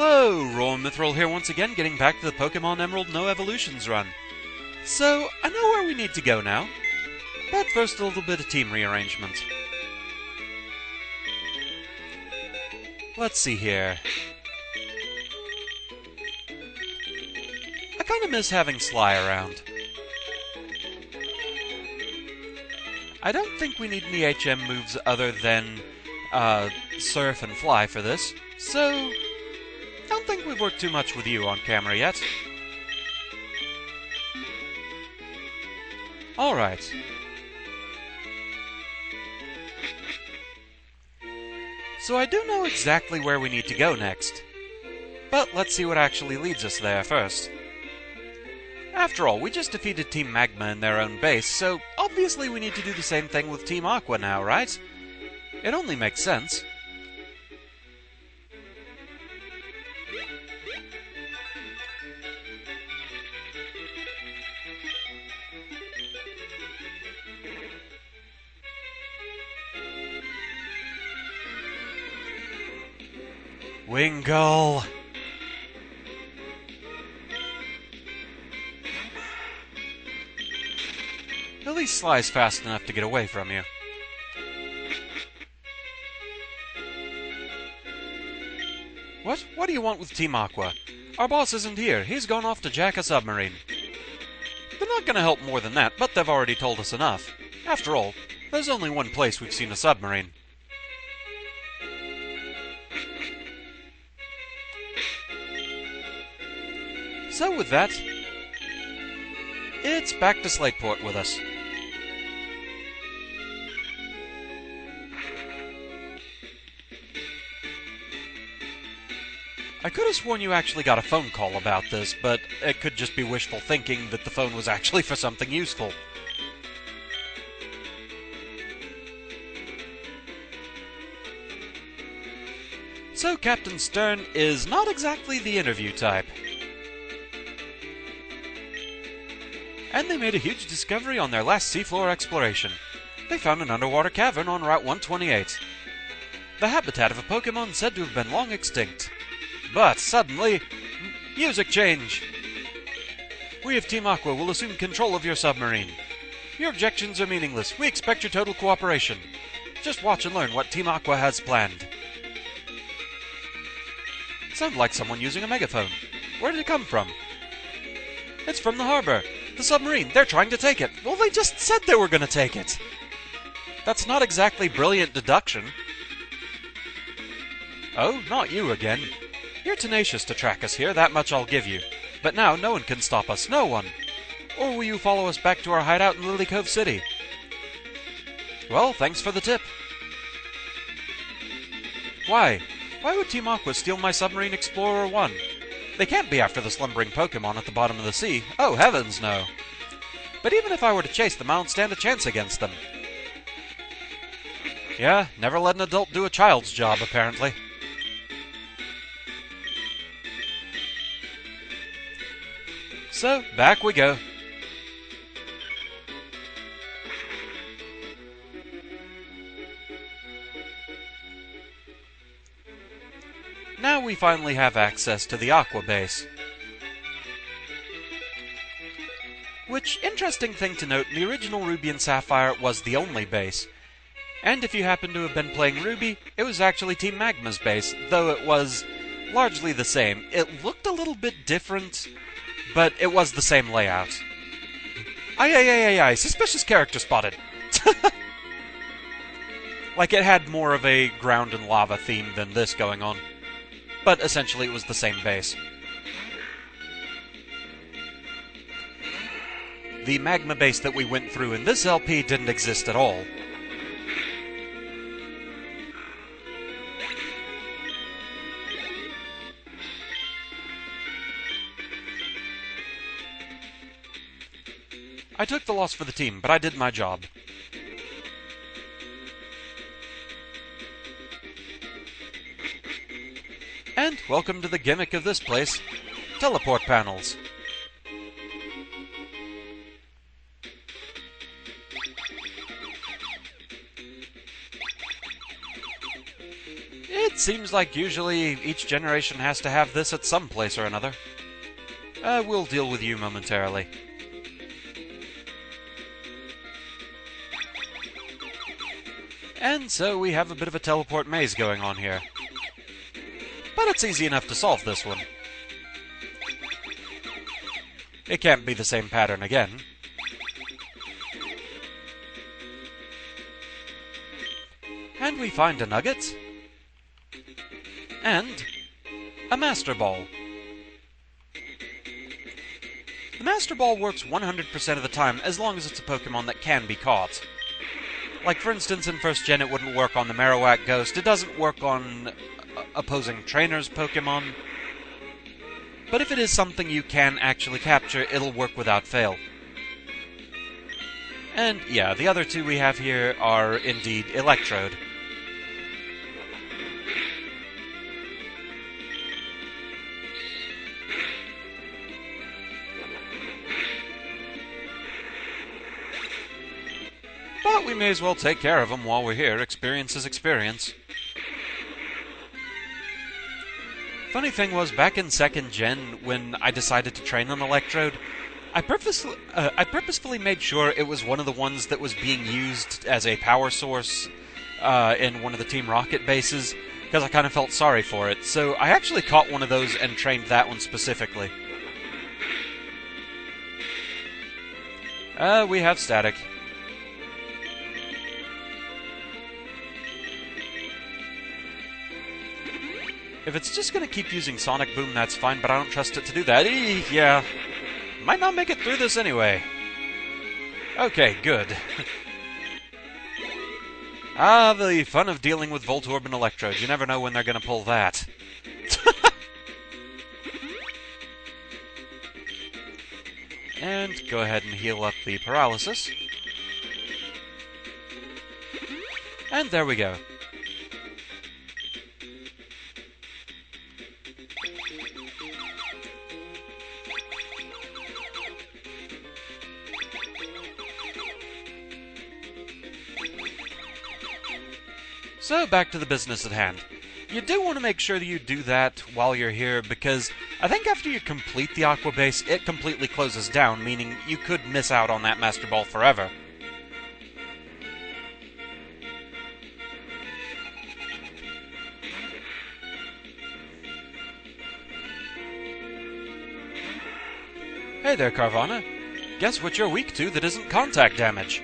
Hello, Roll Mithril here once again, getting back to the Pokémon Emerald No Evolutions run. So, I know where we need to go now, but first a little bit of team rearrangement. Let's see here. I kinda miss having Sly around. I don't think we need any HM moves other than Surf and Fly for this, so don't think we've worked too much with you on camera yet. Alright. So I do know exactly where we need to go next, but let's see what actually leads us there first. After all, we just defeated Team Magma in their own base, so obviously we need to do the same thing with Team Aqua now, right? It only makes sense. Wingull! At least Sly's fast enough to get away from you. What? What do you want with Team Aqua? Our boss isn't here. He's gone off to jack a submarine. They're not gonna help more than that, but they've already told us enough. After all, there's only one place we've seen a submarine. So with that, it's back to Slateport with us. I could have sworn you actually got a phone call about this, but it could just be wishful thinking that the phone was actually for something useful. So Captain Stern is not exactly the interview type. And they made a huge discovery on their last seafloor exploration. They found an underwater cavern on Route 128. The habitat of a Pokémon said to have been long extinct. But suddenly, music change! We of Team Aqua will assume control of your submarine. Your objections are meaningless. We expect your total cooperation. Just watch and learn what Team Aqua has planned. Sounds like someone using a megaphone. Where did it come from? It's from the harbor. The submarine, they're trying to take it. Well, they just said they were going to take it. That's not exactly brilliant deduction. Oh, not you again. You're tenacious to track us here, that much I'll give you. But now no one can stop us, no one. Or will you follow us back to our hideout in Lilycove City? Well, thanks for the tip. Why? Why would Team Aqua steal my Submarine Explorer 1? They can't be after the slumbering Pokémon at the bottom of the sea. Oh, heavens no. But even if I were to chase them, I don't stand a chance against them. Yeah, never let an adult do a child's job, apparently. So, back we go. Now we finally have access to the Aqua base. Which, interesting thing to note, in the original Ruby and Sapphire was the only base. And if you happen to have been playing Ruby, it was actually Team Magma's base, though it was largely the same. It looked a little bit different, but it was the same layout. Aye, suspicious character spotted. Like it had more of a ground and lava theme than this going on. But essentially it was the same base. The Magma base that we went through in this LP didn't exist at all. I took the loss for the team, but I did my job. And welcome to the gimmick of this place, teleport panels. seems like usually each generation has to have this at some place or another. We'll deal with you momentarily. And so we have a bit of a teleport maze going on here. But it's easy enough to solve this one. It can't be the same pattern again. And we find a nugget. And a Master Ball. The Master Ball works 100% of the time as long as it's a Pokémon that can be caught. Like, for instance, in 1st Gen it wouldn't work on the Marowak Ghost. It doesn't work on opposing trainers' Pokémon. But if it is something you can actually capture, it'll work without fail. And yeah, the other two we have here are indeed Electrode. But we may as well take care of them while we're here. Experience is experience. Funny thing was, back in 2nd Gen, when I decided to train on Electrode, I purposefully made sure it was one of the ones that was being used as a power source in one of the Team Rocket bases, because I kind of felt sorry for it. So I actually caught one of those and trained that one specifically. We have Static. If it's just going to keep using Sonic Boom, that's fine, but I don't trust it to do that. Yeah. Might not make it through this anyway. Okay, good. The fun of dealing with Voltorb and Electrode. You never know when they're going to pull that. And go ahead and heal up the paralysis. And there we go. So, back to the business at hand. You do want to make sure that you do that while you're here, because I think after you complete the Aqua base, it completely closes down, meaning you could miss out on that Master Ball forever. Hey there, Carvana. Guess what you're weak to that isn't contact damage?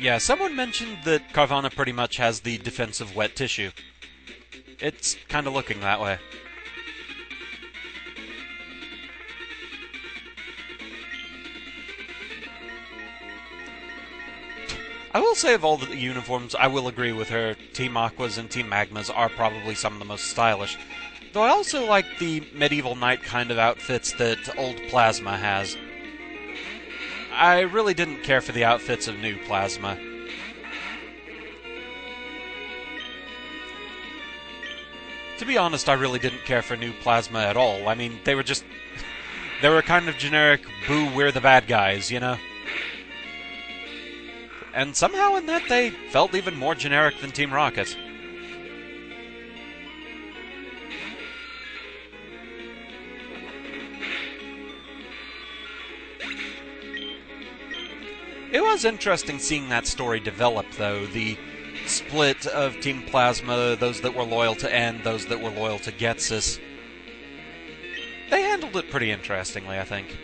Yeah, someone mentioned that Carvana pretty much has the defensive wet tissue. It's kind of looking that way. I will say of all the uniforms, I will agree with her. Team Aquas and Team Magmas are probably some of the most stylish. Though I also like the medieval knight kind of outfits that old Plasma has. I really didn't care for the outfits of new Plasma. To be honest, I really didn't care for new Plasma at all. I mean, they were just... they were kind of generic, boo, we're the bad guys, you know? And somehow in that they felt even more generic than Team Rocket. It was interesting seeing that story develop, though. The split of Team Plasma, those that were loyal to N, those that were loyal to Getsus. They handled it pretty interestingly, I think.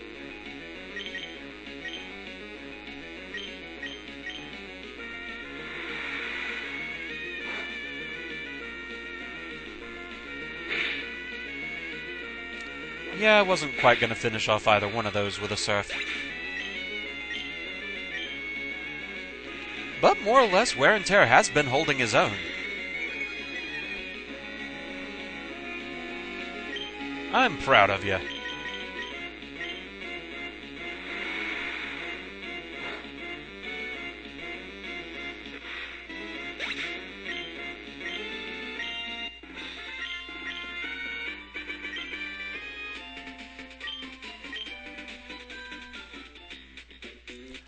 Yeah, I wasn't quite going to finish off either one of those with a Surf. But more or less, Wear and Tear has been holding his own. I'm proud of you.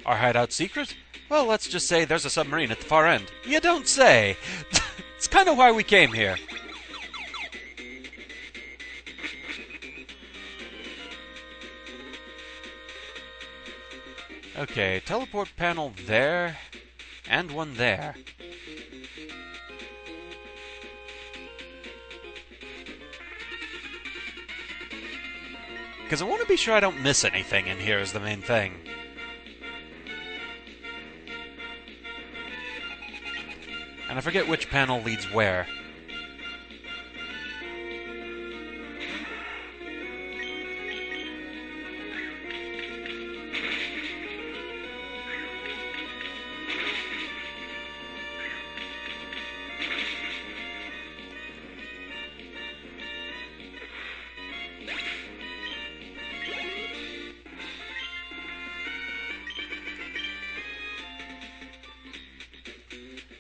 Our hideout secret? Well, let's just say there's a submarine at the far end. You don't say! It's kind of why we came here. Okay, teleport panel there, and one there. Because I want to be sure I don't miss anything in here is the main thing. And I forget which panel leads where.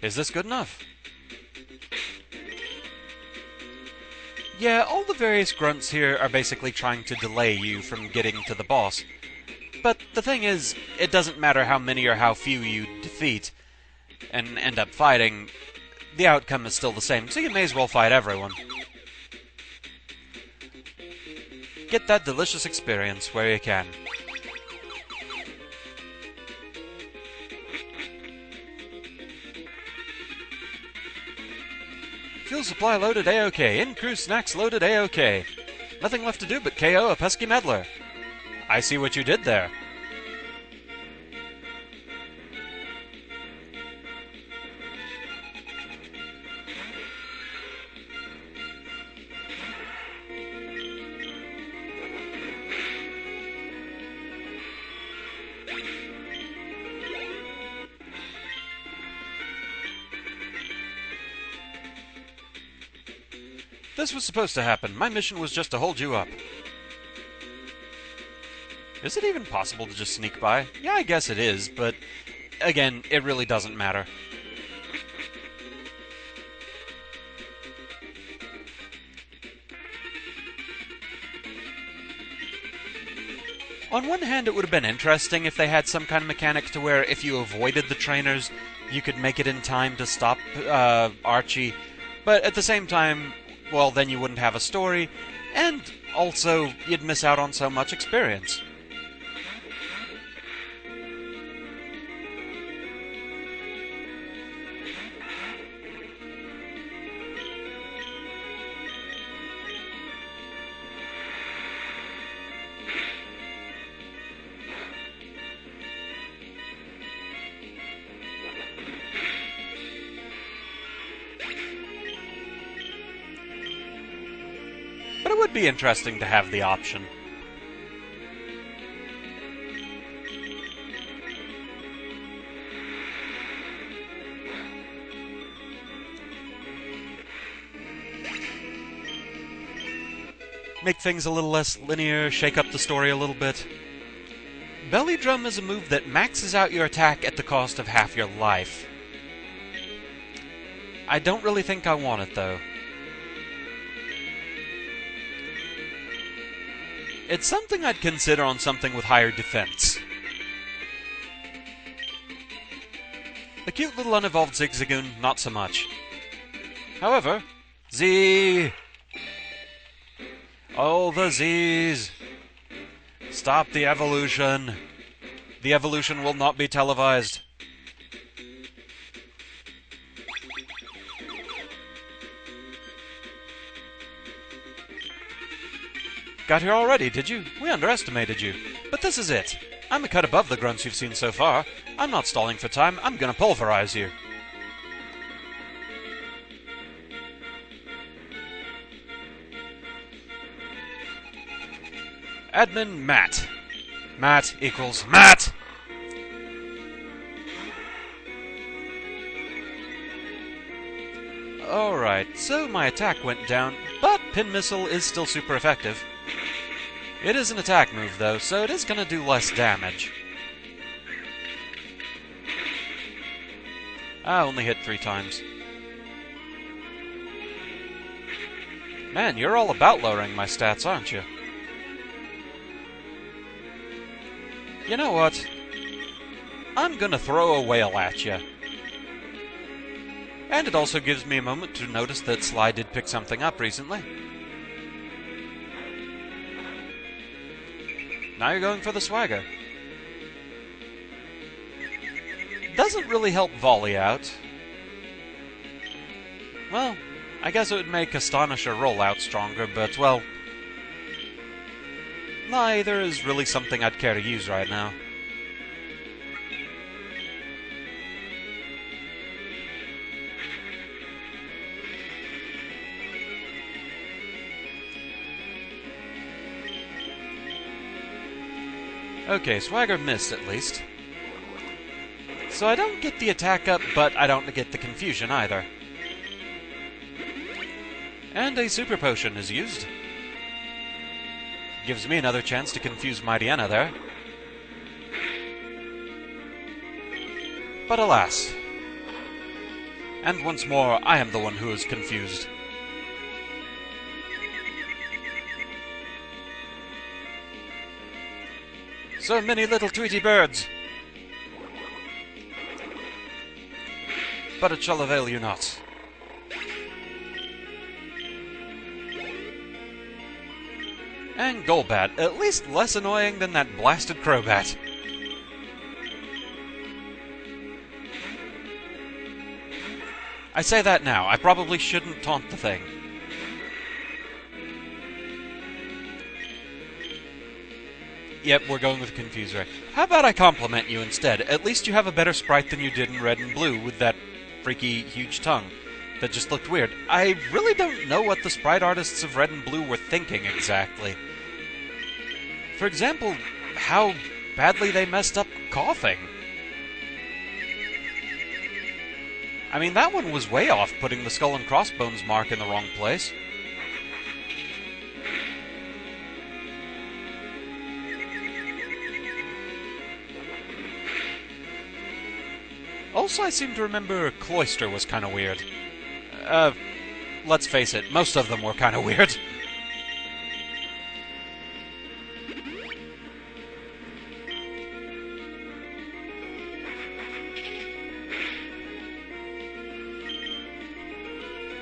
Is this good enough? Yeah, all the various grunts here are basically trying to delay you from getting to the boss. But the thing is, it doesn't matter how many or how few you defeat and end up fighting, the outcome is still the same, so you may as well fight everyone. Get that delicious experience where you can. Fuel supply loaded A-OK. In-crew snacks loaded A-OK. Nothing left to do but KO a pesky meddler. I see what you did there. This was supposed to happen. My mission was just to hold you up. Is it even possible to just sneak by? Yeah, I guess it is, but again, it really doesn't matter. On one hand, it would have been interesting if they had some kind of mechanic to where if you avoided the trainers, you could make it in time to stop Archie, but at the same time, well, then you wouldn't have a story, and also, you'd miss out on so much experience. But it would be interesting to have the option. Make things a little less linear, shake up the story a little bit. Belly Drum is a move that maxes out your attack at the cost of half your life. I don't really think I want it, though. It's something I'd consider on something with higher defense. The cute little unevolved Zigzagoon, not so much. However, Z! Oh, the Z's! Stop the evolution! The evolution will not be televised. Got here already, did you? We underestimated you. But this is it. I'm a cut above the grunts you've seen so far. I'm not stalling for time. I'm gonna pulverize you. Admin Matt. Matt equals Matt! Alright, so my attack went down, but Pin Missile is still super effective. It is an attack move, though, so it is going to do less damage. I only hit 3 times. Man, you're all about lowering my stats, aren't you? You know what? I'm gonna throw a whale at you. And it also gives me a moment to notice that Sly did pick something up recently. Now you're going for the swagger. Doesn't really help volley out. Well, I guess it would make Astonisher rollout stronger, but, well, neither is really something I'd care to use right now. Okay, Swagger missed at least. So I don't get the attack up, but I don't get the confusion either. And a Super Potion is used. Gives me another chance to confuse Mightyena there. But alas. And once more, I am the one who is confused. So many little Tweety birds! But it shall avail you not. And Golbat, at least less annoying than that blasted Crobat. I say that now, I probably shouldn't taunt the thing. Yep, we're going with Confuser. How about I compliment you instead? At least you have a better sprite than you did in Red and Blue with that freaky huge tongue that just looked weird. I really don't know what the sprite artists of Red and Blue were thinking exactly. For example, how badly they messed up coughing. I mean, that one was way off, putting the skull and crossbones mark in the wrong place. Also, I seem to remember Cloyster was kind of weird. Let's face it, most of them were kind of weird.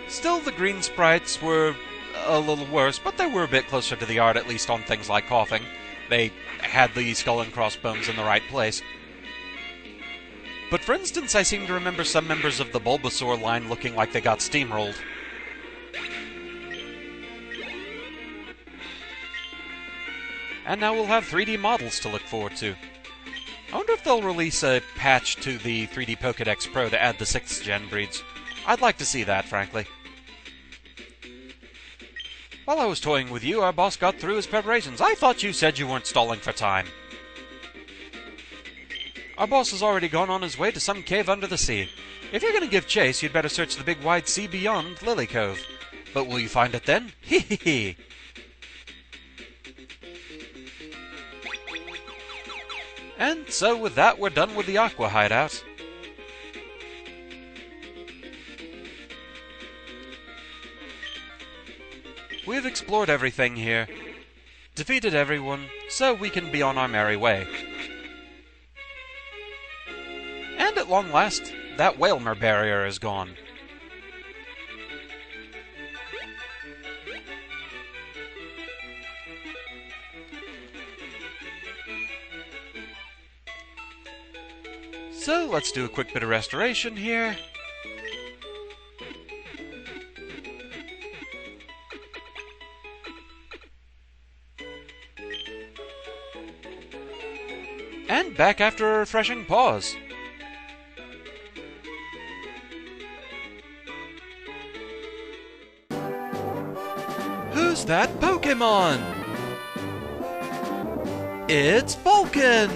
Still, the green sprites were a little worse, but they were a bit closer to the art, at least on things like coughing. They had the skull and crossbones in the right place. But for instance, I seem to remember some members of the Bulbasaur line looking like they got steamrolled. And now we'll have 3D models to look forward to. I wonder if they'll release a patch to the 3D Pokédex Pro to add the 6th gen breeds. I'd like to see that, frankly. While I was toying with you, our boss got through his preparations. I thought you said you weren't stalling for time. Our boss has already gone on his way to some cave under the sea. If you're going to give chase, you'd better search the big wide sea beyond Lilycove. But will you find it then? Hee hee hee! And so with that, we're done with the Aqua hideout. We've explored everything here, defeated everyone, so we can be on our merry way. And at long last, that Wailmer barrier is gone. So, let's do a quick bit of restoration here. And back after a refreshing pause. Who's that Pokémon? It's Vulcan!